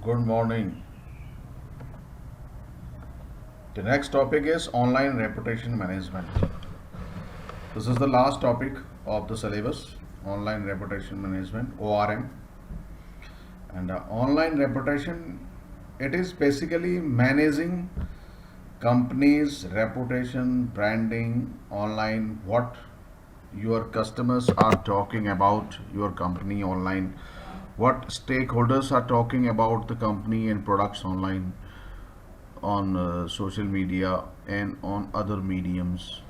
Good morning. The next topic is online reputation management. This is the last topic of the syllabus, online reputation management, ORM. And online reputation, it is basically managing companies' reputation, branding online, what your customers are talking about your company online, what stakeholders are talking about the company and products online on social media and on other mediums,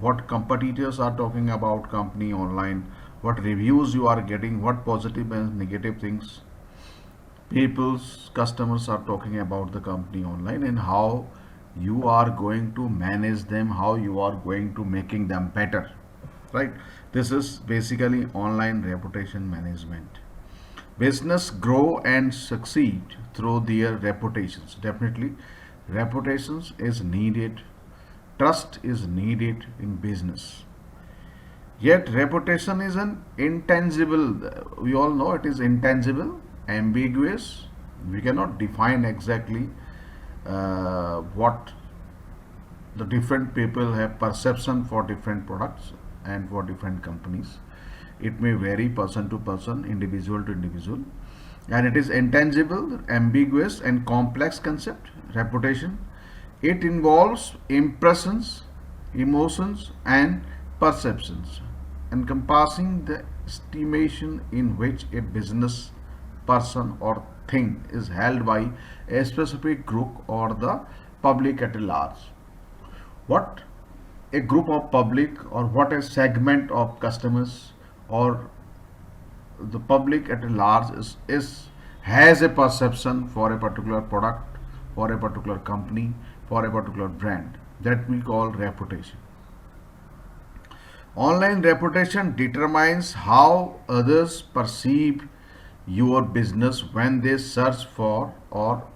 what competitors are talking about company online, what reviews you are getting, what positive and negative things people's customers are talking about the company online, and how you are going to manage them, how you are going to making them better, right? This is basically online reputation management. Business grow and succeed through their reputations. Definitely reputations is needed, trust is needed in business. Yet reputation is an intangible. We all know it is intangible, ambiguous. We cannot define exactly what the different people have perception for different products and for different companies. It may vary person to person, individual to individual, and it is intangible, ambiguous, and complex concept. Reputation. It involves impressions, emotions, and perceptions, encompassing the estimation in which a business, person, or thing is held by a specific group or the public at large. What a group of public or what a segment of customers or the public at large is has a perception for a particular product, for a particular company, for a particular brand, that we call reputation. Online reputation determines how others perceive your business when they search for or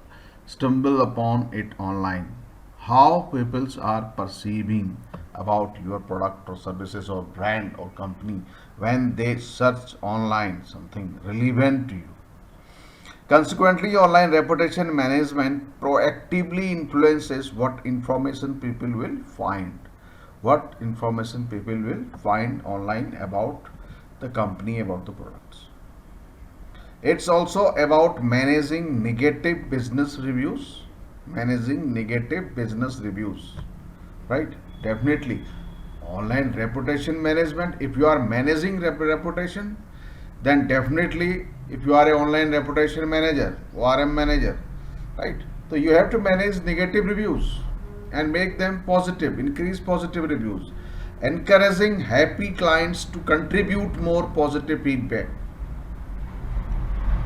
stumble upon it online. How people are perceiving about your product or services or brand or company when they search online something relevant to you. Consequently, online reputation management proactively influences what information people will find. What information people will find online about the company, about the products. It's also about managing negative business reviews. Managing negative business reviews. Right? Definitely. Online reputation management, if you are managing reputation, then definitely if you are a online reputation manager, ORM manager, right? So you have to manage negative reviews and make them positive, increase positive reviews, encouraging happy clients to contribute more positive feedback.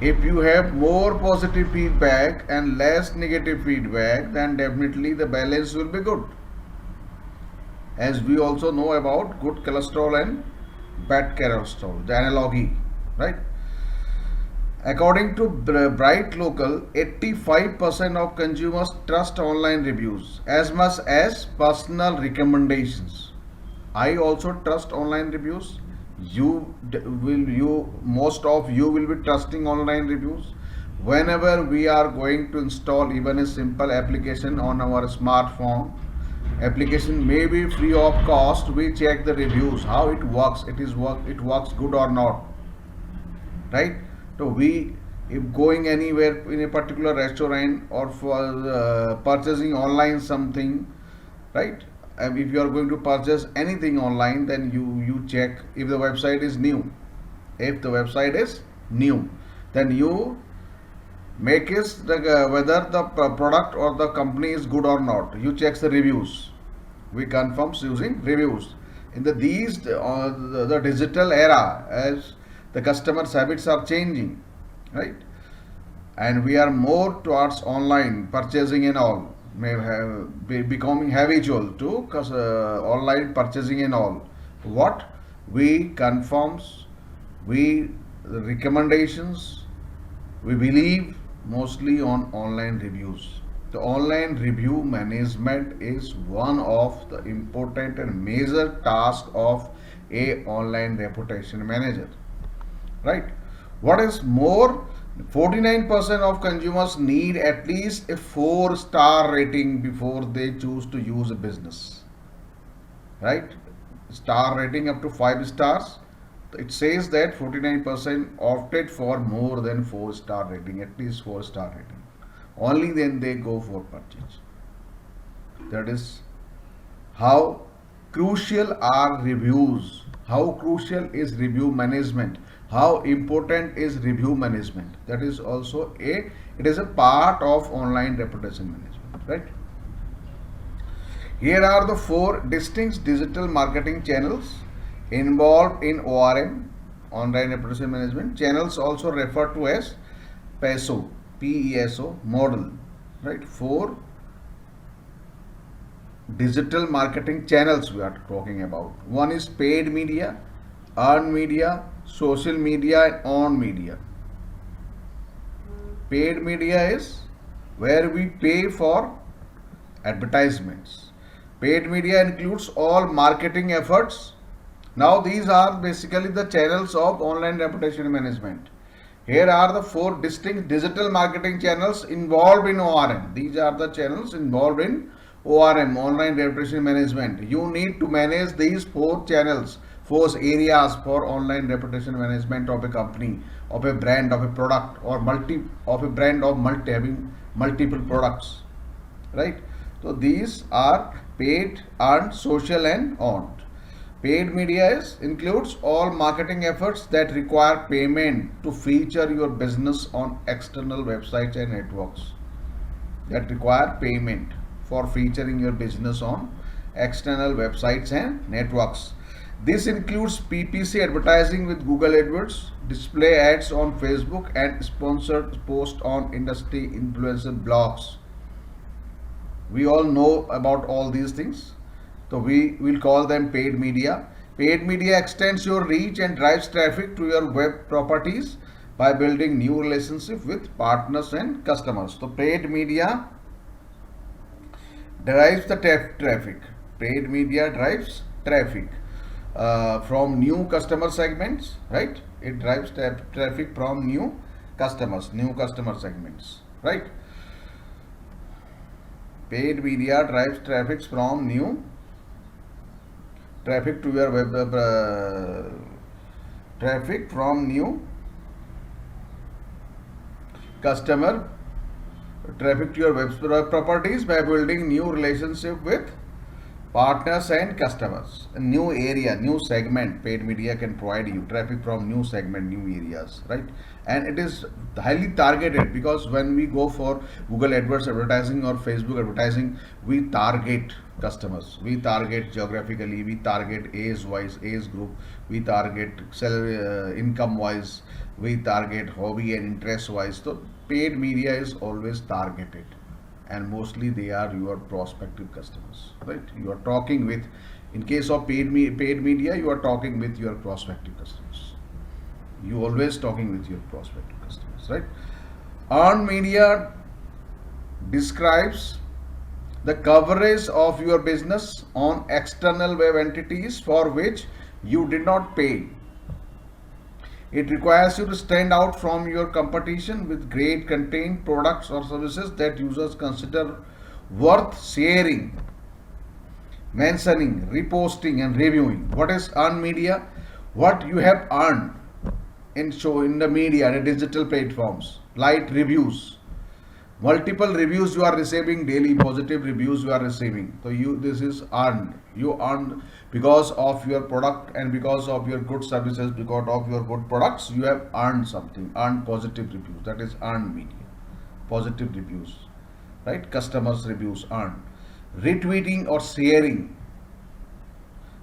If you have more positive feedback and less negative feedback, then definitely the balance will be good. As we also know about good cholesterol and bad cholesterol, the analogy, right? According to Bright Local, 85% of consumers trust online reviews as much as personal recommendations. I also trust online reviews. Most of you will be trusting online reviews. Whenever we are going to install even a simple application on our smartphone, application may be free of cost. We check the reviews, how it works. It works good or not, right? So we, if going anywhere in a particular restaurant or for purchasing online something, right? If you are going to purchase anything online, then you check if the website is new. If the website is new, then you make it whether the product or the company is good or not. You check the reviews. We confirm using reviews. In the digital era, as the customers' habits are changing, right? And we are more towards online purchasing and all, may have be becoming habitual to online purchasing and all. What we confirms, we recommendations, we believe mostly on online reviews. The online review management is one of the important and major task of a online reputation manager, right? What is more, 49% of consumers need at least a 4-star rating before they choose to use a business. Right? Star rating up to 5 stars. It says that 49% opted for more than 4-star rating, at least 4-star rating. Only then they go for purchase. That is how crucial are reviews. How crucial is review management? How important is review management? That is also it is a part of online reputation management, right? Here are the 4 distinct digital marketing channels involved in ORM, online reputation management. Channels also referred to as PESO, PESO model, right? 4 digital marketing channels we are talking about. One is paid media, earned media, social media, and on media. Paid media is where we pay for advertisements. Paid media includes all marketing efforts. Now these are basically the channels of online reputation management. Here are the 4 distinct digital marketing channels involved in ORM. These are the channels involved in ORM, online reputation management. You need to manage these 4 channels, 4 areas for online reputation management of a company, of a brand, of a product, or having multiple products, right? So these are paid, earned, social, and owned. Paid media includes all marketing efforts that require payment to feature your business on external websites and networks. That require payment for featuring your business on external websites and networks. This includes PPC advertising with Google AdWords, display ads on Facebook, and sponsored posts on industry influencer blogs. We all know about all these things. So we will call them paid media. Paid media extends your reach and drives traffic to your web properties by building new relationships with partners and customers. So paid media drives the traffic. Paid media drives traffic from new customer segments, right? It drives traffic from new customer segments, right? Paid media drives traffic from new traffic to your web traffic from new customer traffic to your web properties by building new relationship with partners and customers. A new area, new segment, paid media can provide you traffic from new segment, new areas, right? And it is highly targeted, because when we go for Google AdWords advertising or Facebook advertising, we target customers, we target geographically, we target age wise, age group, we target income wise, we target hobby and interest wise. So paid media is always targeted, and mostly they are your prospective customers, right? You are talking with, in case of paid media, you are talking with your prospective customers. You always talking with your prospective customers, right? Earned media describes the coverage of your business on external web entities for which you did not pay. It requires you to stand out from your competition with great content, products, or services that users consider worth sharing, mentioning, reposting, and reviewing. What is earned media? What you have earned in the media, the digital platforms, like reviews. Multiple reviews you are receiving daily, positive reviews you are receiving. So this is earned. You earned because of your product and because of your good services, because of your good products. You have earned something. Earned positive reviews. That is earned media. Positive reviews, right? Customers reviews earned. Retweeting or sharing.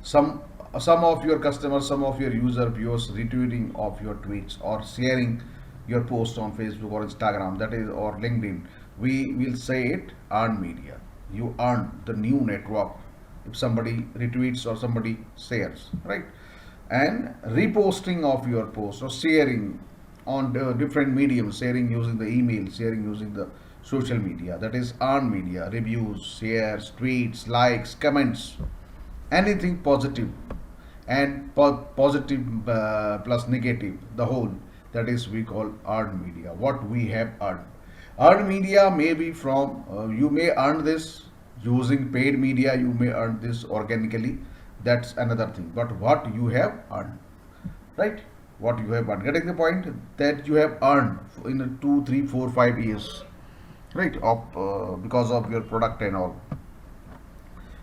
Some of your customers, some of your viewers retweeting of your tweets or sharing your post on Facebook or Instagram, that is, or LinkedIn. We will say it earned media. You earn the new network if somebody retweets or somebody shares, right? And reposting of your post or sharing on the different mediums, sharing using the email, sharing using the social media, that is earned media. Reviews, shares, tweets, likes, comments, anything positive, and positive plus negative, the whole that is we call earned media. What we have earned media may be from you may earn this using paid media, you may earn this organically, that's another thing, but what you have earned, right? What you have earned, getting the point, that you have earned in 2 3 4 5 years, right, of because of your product and all.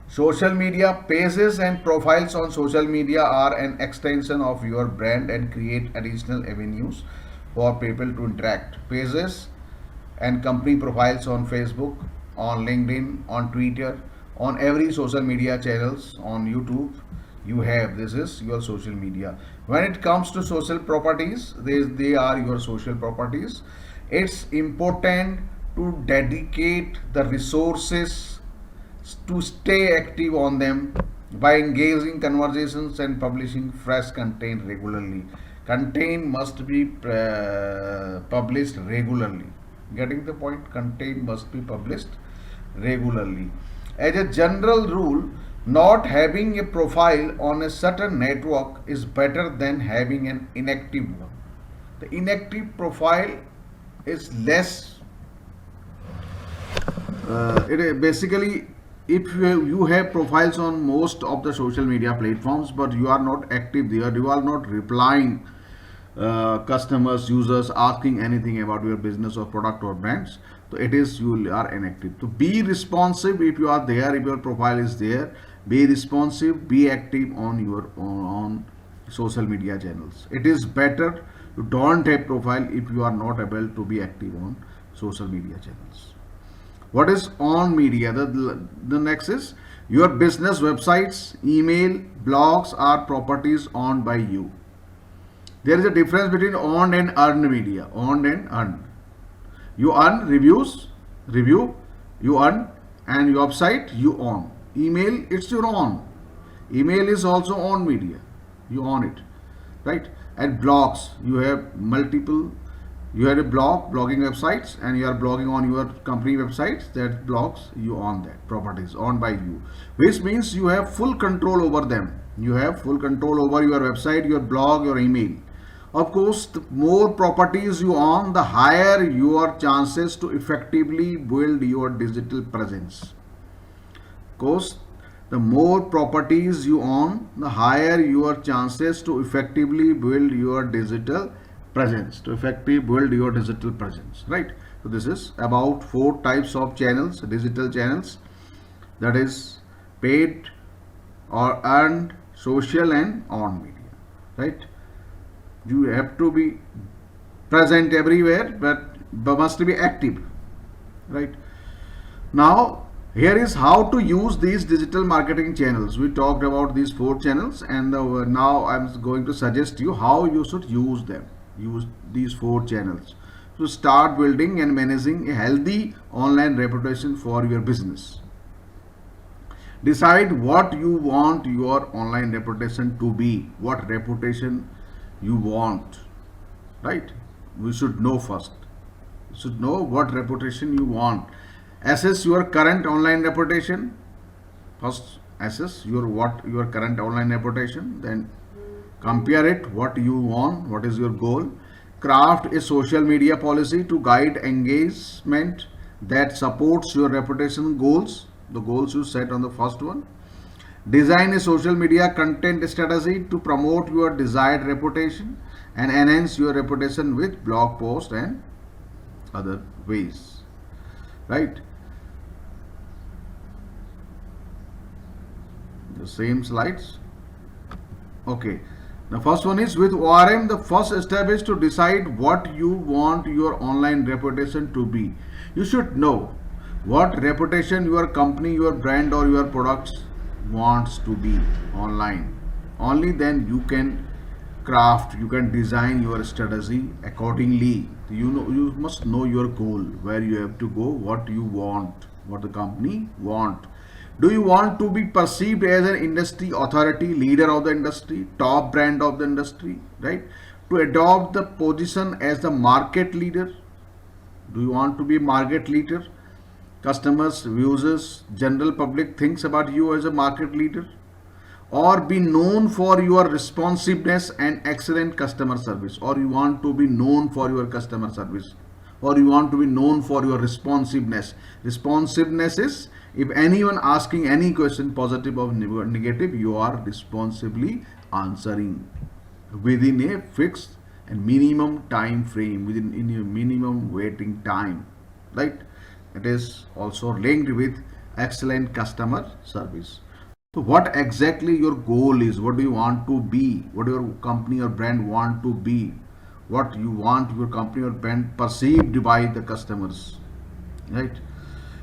Social media pages and profiles on social media are an extension of your brand and create additional avenues for people to interact. Pages and company profiles on Facebook, on LinkedIn, on Twitter, on every social media channels, on YouTube. You have, this is your social media. When it comes to social properties, they are your social properties. It's important to dedicate the resources to stay active on them by engaging conversations and publishing fresh content regularly. Content must be published regularly. Getting the point? Content must be published regularly. As a general rule, not having a profile on a certain network is better than having an inactive one. The inactive profile is less. Basically, if you have profiles on most of the social media platforms, but you are not active there, you are not replying customers, users asking anything about your business or product or brands, so it is you are inactive. So be responsive. If you are there, if your profile is there, be responsive, be active on your on social media channels. It is better you don't have profile if you are not able to be active on social media channels. What is on media? The next is your business websites, email, blogs are properties owned by you. There is a difference between owned and earned media. Owned and earned. You earn reviews, review, you earn, and your website you own. Email, it's your own. Email is also owned media. You own it, right? And blogs, you have multiple. You have a blogging websites, and you are blogging on your company websites. That blogs you own, that properties owned by you, which means you have full control over them. You have full control over your website, your blog, your email. Of course, the more properties you own, the higher your chances to effectively build your digital presence. Of course, the more properties you own, the higher your chances to effectively build your digital presence. To effectively build your digital presence, right? So this is about 4 types of channels, digital channels, that is paid or earned, social, and on media, right? You have to be present everywhere, but must be active, right? Now here is how to use these digital marketing channels. We talked about these 4 channels, and now I'm going to suggest you how you should use them. Use these 4 channels to start building and managing a healthy online reputation for your business. Decide what you want your online reputation to be. What reputation you want, right? We should know first. You should know what reputation you want. Assess your current online reputation. First, assess your current online reputation. Then compare it. What you want. What is your goal? Craft a social media policy to guide engagement that supports your reputation goals. The goals you set on the first one. Design a social media content strategy to promote your desired reputation and enhance your reputation with blog posts and other ways, right? The same slides. Okay. The first one is with ORM. The first step is to decide what you want your online reputation to be. You should know what reputation your company, your brand, or your products wants to be online. Only then you can craft, you can design your strategy accordingly. You must know your goal, where you have to go, what you want, what the company want. Do you want to be perceived as an industry authority, leader of the industry, top brand of the industry, right? To adopt the position as the market leader. Do you want to be market leader? Customers, users, general public thinks about you as a market leader. or be known for your responsiveness and excellent customer service, or you want to be known for your customer service, or you want to be known for your responsiveness. Responsiveness is if anyone asking any question, positive or negative, you are responsibly answering within a fixed and minimum time frame, within in a minimum waiting time, right? It is also linked with excellent customer service. So what exactly your goal is? What do you want to be? What your company or brand want to be? What you want your company or brand perceived by the customers, right?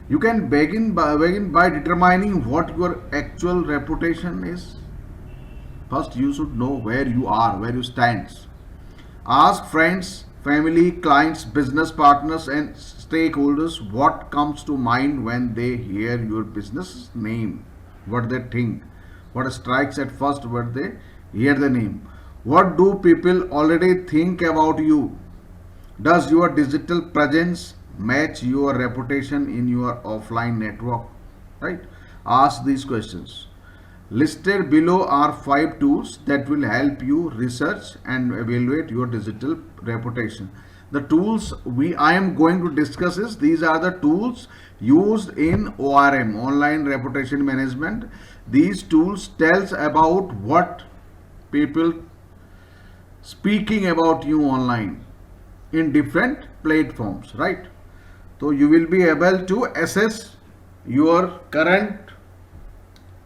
You can begin by determining what your actual reputation is. First, you should know where you are, where you stand. Ask friends, family, clients, business partners, and stakeholders what comes to mind when they hear your business name, what they think, what strikes at first when they hear the name. What do people already think about you? Does your digital presence match your reputation in your offline network? Right? Ask these questions. Listed below are 5 tools that will help you research and evaluate your digital reputation. The tools I am going to discuss is these are the tools used in ORM, online reputation management. These tools tells about what people speaking about you online in different platforms, right? So you will be able to assess your current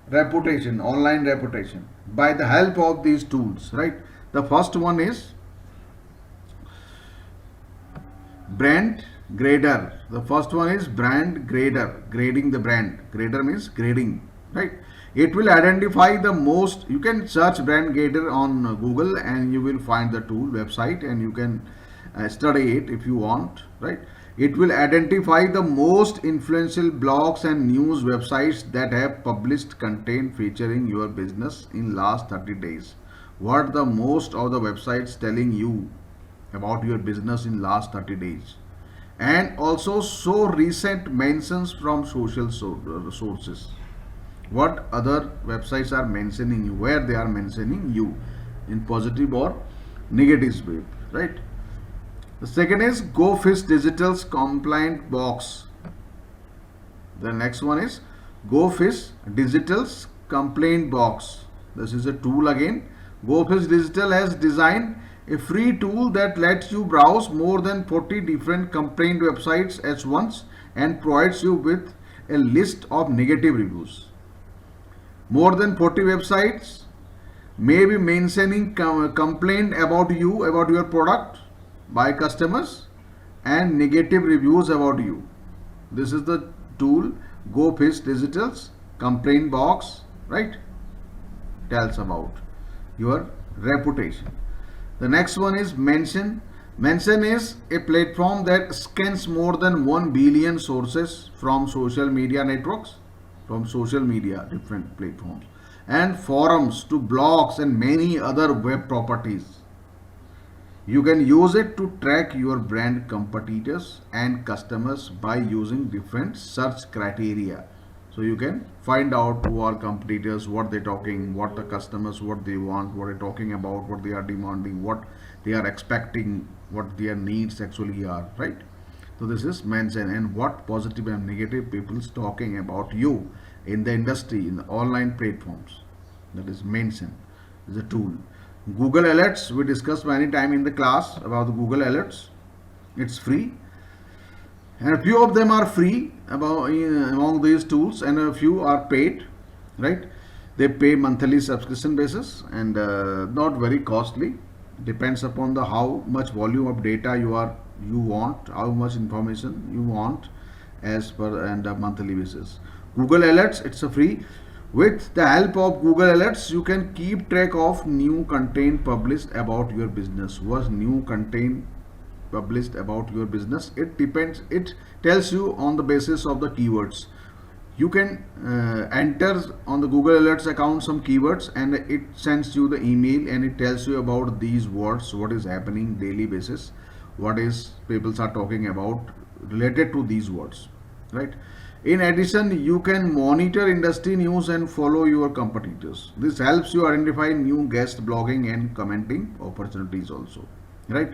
reputation, online reputation, by the help of these tools, right? The first one is brand grader. The first one is brand grader, grading the brand. Grader means grading, right? It will identify the most. You can search brand grader on Google and you will find the tool website, and you can study it if you want, right? It will identify the most influential blogs and news websites that have published content featuring your business in last 30 days. What the most of the websites telling you about your business in last 30 days, and also show recent mentions from social sources. What other websites are mentioning you, where they are mentioning you in positive or negative way, right? The second is GoFish Digital's compliant box. The next one is GoFish Digital's complaint box. This is a tool again. GoFish Digital has designed a free tool that lets you browse more than 40 different complaint websites at once and provides you with a list of negative reviews. More than 40 websites may be mentioning complaint about you, about your product by customers, and negative reviews about you. This is the tool GoFish Digital's complaint box, right? Tells about your reputation. The next one is Mention. Mention is a platform that scans more than 1 billion sources from social media networks, from social media, different platforms, and forums to blogs and many other web properties. You can use it to track your brand competitors and customers by using different search criteria. So you can find out who are competitors, what they're talking, what the customers, what they want, what they're talking about, what they are demanding, what they are expecting, what their needs actually are, right? So this is mention, and what positive and negative people is talking about you in the industry, in the online platforms. That is mention, is a tool. Google Alerts, we discussed many times in the class about the Google Alerts. It's free, and a few of them are free among these tools, and a few are paid, right? They pay monthly subscription basis, and not very costly. Depends upon the how much volume of data you want, how much information you want, as per and a monthly basis. Google Alerts, it's a free. With the help of Google Alerts, you can keep track of new content published about your business. What's new content published about your business? It depends. It tells you on the basis of the keywords. You can enter on the Google Alerts account some keywords, and it sends you the email, and it tells you about these words, what is happening daily basis, what is people are talking about related to these words, right? In addition, you can monitor industry news and follow your competitors. This helps you identify new guest blogging and commenting opportunities also, right?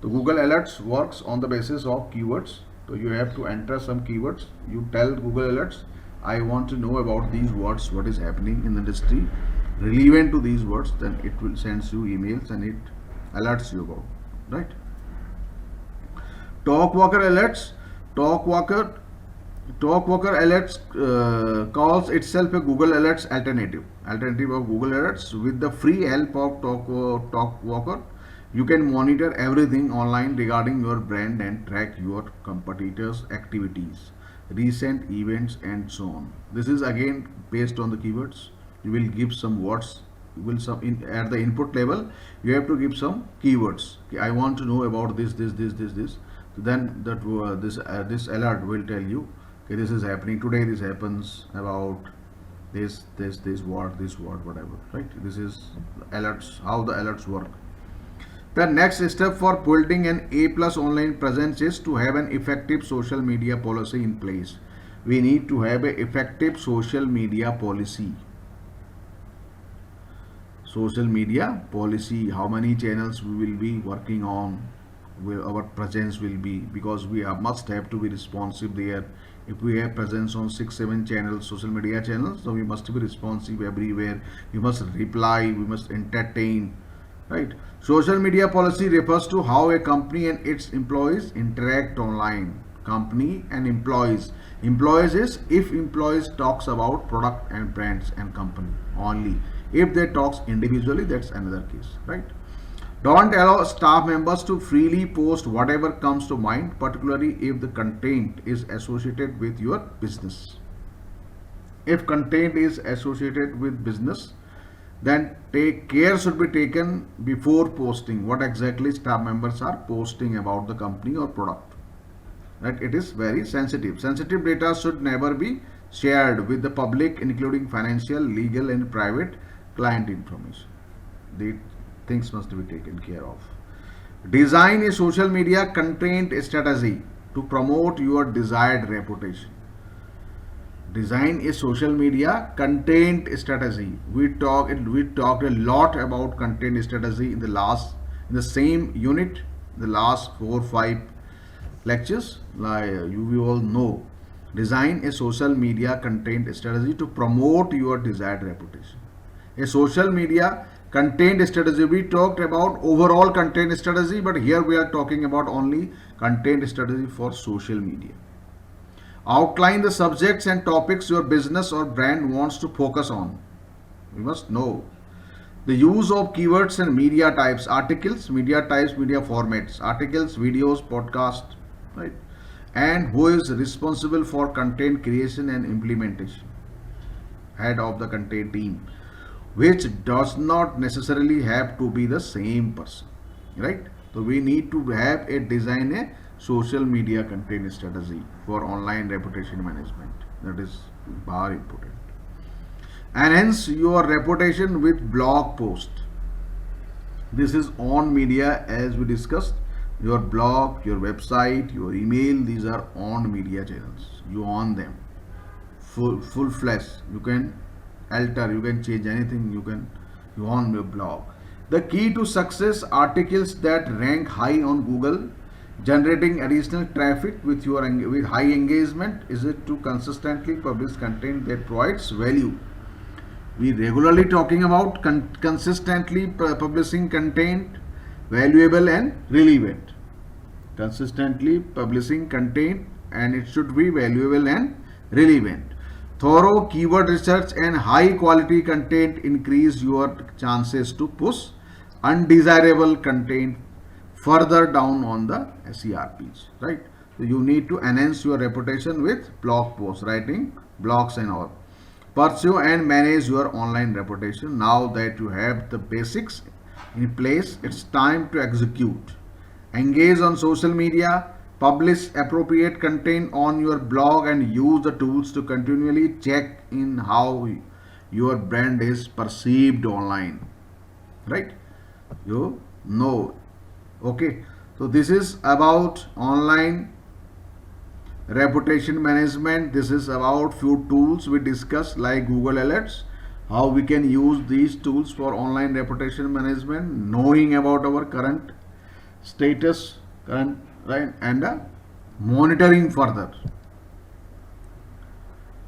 The Google Alerts works on the basis of keywords. So you have to enter some keywords. You tell Google Alerts, I want to know about these words, what is happening in the industry, relevant to these words. Then it will send you emails and it alerts you about, right? Talkwalker Alerts. Talkwalker Talkwalker Alerts calls itself a Google Alerts alternative of Google Alerts. With the free help of Talkwalker, you can monitor everything online regarding your brand and track your competitors' activities, recent events, and so on. This is again based on the keywords. You will give some words. You will at the input level. You have to give some keywords. Okay, I want to know about this. Then this alert will tell you, okay, this is happening today. This happens about this word, whatever. Right? This is alerts. How the alerts work. The next step for building an A+ online presence is to have an effective social media policy in place. We need to have an effective social media policy. Social media policy, how many channels we will be working on, where our presence will be, because we must have to be responsive there. If we have presence on 6-7 channels, social media channels, so we must be responsive everywhere. We must reply, we must entertain, right? Social media policy refers to how a company and its employees interact online. Company and employees. Employees is if employees talks about product and brands and company only. If they talks individually, that's another case, right? Don't allow staff members to freely post whatever comes to mind, particularly if the content is associated with your business. If content is associated with business, then care should be taken before posting what exactly staff members are posting about the company or product. Right? It is very sensitive. Sensitive data should never be shared with the public, including financial, legal, and private client information. The things must be taken care of. Design a social media content strategy to promote your desired reputation. Design a social media content strategy. We talked a lot about content strategy in the same unit, the last 4-5 lectures. Like you all know, design a social media content strategy to promote your desired reputation. A social media content strategy. We talked about overall content strategy, but here we are talking about only content strategy for social media. Outline the subjects and topics your business or brand wants to focus on. We must know the use of keywords and media types, articles, media types, media formats, articles, videos, podcast, right? And who is responsible for content creation and implementation? Head of the content team, which does not necessarily have to be the same person, right? So we need to have a design a social media content strategy for online reputation management. That is very important. Enhance your reputation with blog post. This is on media, as we discussed. Your blog, your website, your email, these are on media channels. You own them full flesh. You can alter, you can change anything, you own your blog. The key to success: articles that rank high on Google, generating additional traffic with high engagement. Is it to consistently publish content that provides value? We regularly talking about consistently publishing content valuable and relevant. Consistently publishing content, and it should be valuable and relevant. Thorough keyword research and high quality content increase your chances to push undesirable content further down on the SERPs, right? So you need to enhance your reputation with blog posts, writing blogs and all. Pursue and manage your online reputation. Now that you have the basics in place, it's time to execute. Engage on social media, publish appropriate content on your blog, and use the tools to continually check in how your brand is perceived online, right? You know. Okay, so this is about online reputation management, this is about few tools we discussed like Google Alerts, how we can use these tools for online reputation management, knowing about our current status, current, right, and monitoring further.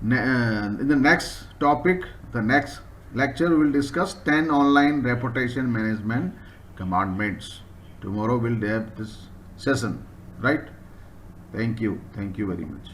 In the next topic, the next lecture, we will discuss 10 online reputation management commandments. Tomorrow we'll have this session, right? Thank you very much.